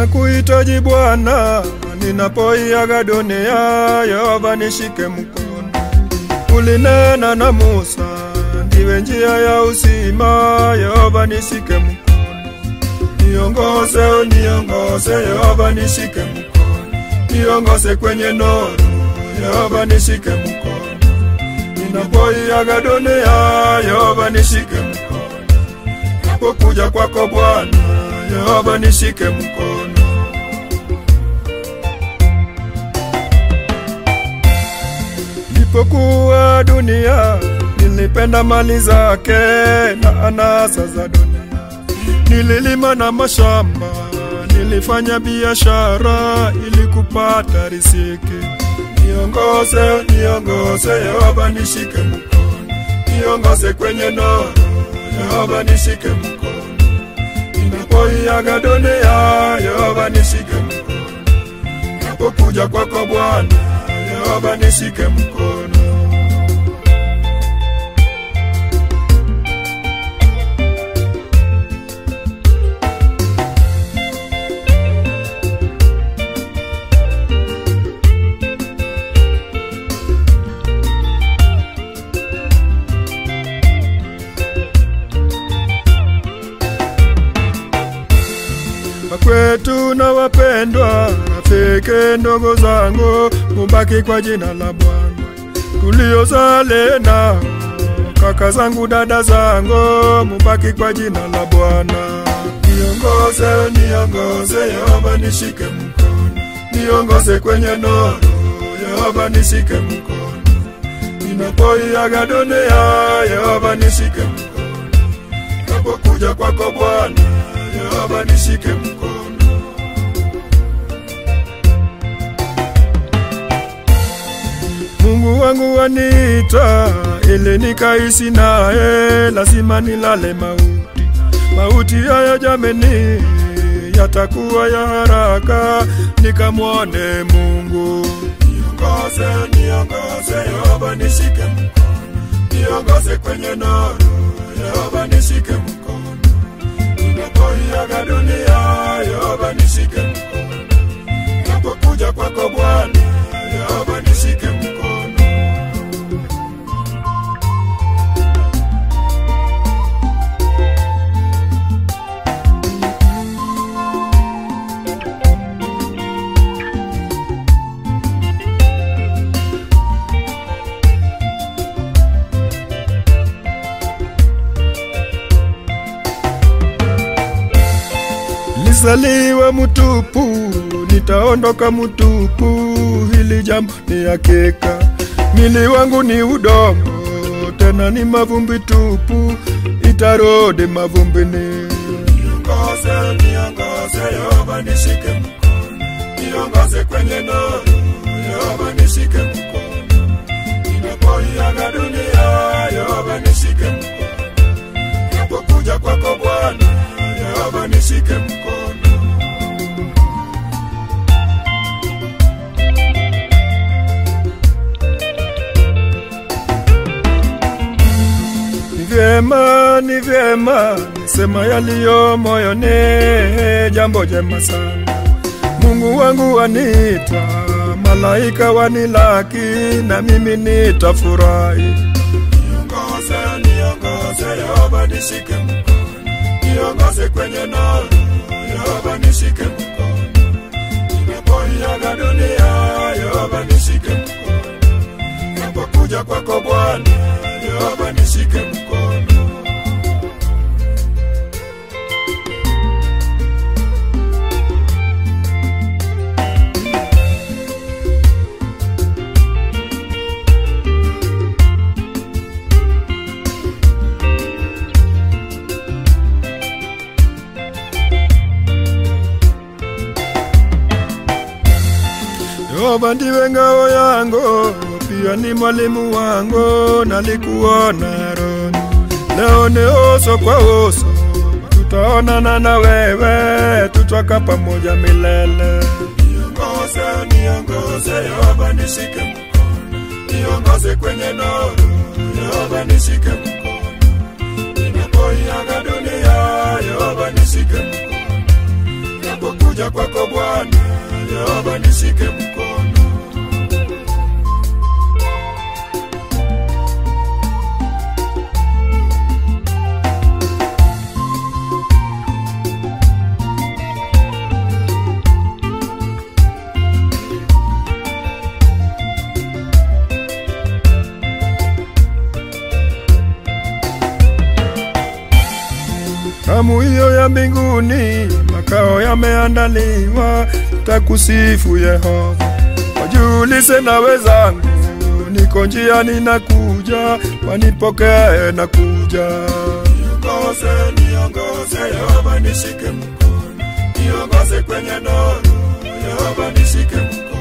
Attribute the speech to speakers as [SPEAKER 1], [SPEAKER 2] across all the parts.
[SPEAKER 1] ninakuhitaji Bwana, ninapoiaga dunia, Yehova nishike mkono. Ulinena na Musa, ndiwe njia ya uzima, Yehova nishike mkono. Niongoze, uniongoze, Yehova nishike mkono. Niongoze kwenye nuru, Yehova nishike mkono. Ninapoiaga dunia, Yehova nishike mkono. Napokuja kwako Bwana, Yehova nishike mkono. Nilipokuwa dunia, nilipenda mali zake na anasa za dunia. Nililima na mashamba, nilifanya biashara ili kupata riziki. Niongoze, niongoze, Yehova nishike mkono. Niongoze kwenye nuru, Yehova nishike mkono. Ninapoiaga dunia, Yehova nishike mkono. Napokuja kwako Bwana, Yehova nishike mkono. Kwetu na wapendwa, rafiki ndogo zangu, mubaki kwa jina la Bwana. Tuliozale nao, kaka zangu, dada zangu, mubaki kwa jina la Bwana. Niongoze, niongoze, Yehova nishike mkono. Niongoze kwenye nuru, Yehova nishike mkono. Ninapoiaga dunia, Yehova nishike mkono. Napokuja kwako Bwana, Yehova nishike mkono. Mungu wangu wanita, ili nikaishi naye, lazima nilale mauti. Mauti haya jameni, yatakuwa ya haraka, nikamwone Mungu. Niongoze, niongoze, Yehova nishike mkono. Niongoze kwenye nuru, Yehova nishike mkono. Ninapoiaga dunia, Yehova nishike mkono. Napokuja kwako Bwana, Yehova nishike mkono. Nilizaliwa mtupu, nitaondoka mtupu, hili jambo ni hakika. Mwili wangu ni udongo, tena ni mavumbi tupu, itarudi mavumbini. Niongoze, niongoze, Yehova nishike mkono. Niongoze kwenye nuru, Yehova nishike mkono. Ninapoiaga dunia, Yehova nishike mkono. Napokuja kwako Bwana, Yehova nishike mkono. Ni vyema, nisema yaliyo moyoni, jambo jema sana. Mungu wangu wanita, malaika wanilaki, na mimi nitafurahi. Niongoze, niongoze, Yehova nishike mkono. Niongoze kwenye nuru, Yehova nishike mkono. Ninapoiaga dunia, Yehova nishike mkono. Napokuja kwako Bwana, Yehova nishike mkono. Yehova ndiwe ngao yangu, pia ni mwalimu wangu, nalikuona Aroni. Leo ni uso kwa uso, tutaonana na wewe, tutaka pamoja milele. Niongoze, niongoze, Yehova nishike mkono. Niongoze kwenye nuru, Yehova nishike mkono. Ninapoiaga dunia, Yehova nishike mkono. Napokuja Napokuja kwako Bwana, Yehova nishike mkono. Hamu hiyo ya mbinguni, makao yameandaliwa, takusifu Yehova. Wajiulize na wenzangu, niko njiani nakuja, wanipokee nakuja. Niongoze Yehova nishike mkono, niongoze kwenye nuru, Yehova nishike mkono.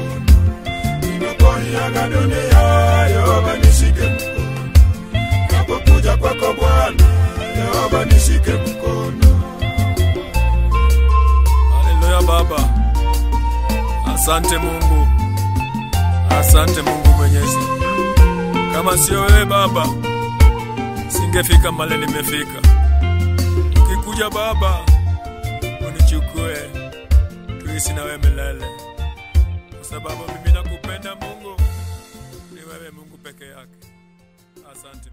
[SPEAKER 1] Ninapoiaga dunia, Yehova nishike mkono. Napokuja kwako Bwana, Yehova nishike mkono. Haleluya Baba. Asante Mungu. Asante Mungu Mwenyezi. Kama sio wewe Baba, singefika mahali nimefika. Ukikuja Baba, unichukue tuishi na wewe milele. Kwa sababu mimi nakupenda Mungu. Ni wewe Mungu peke yake. Asante.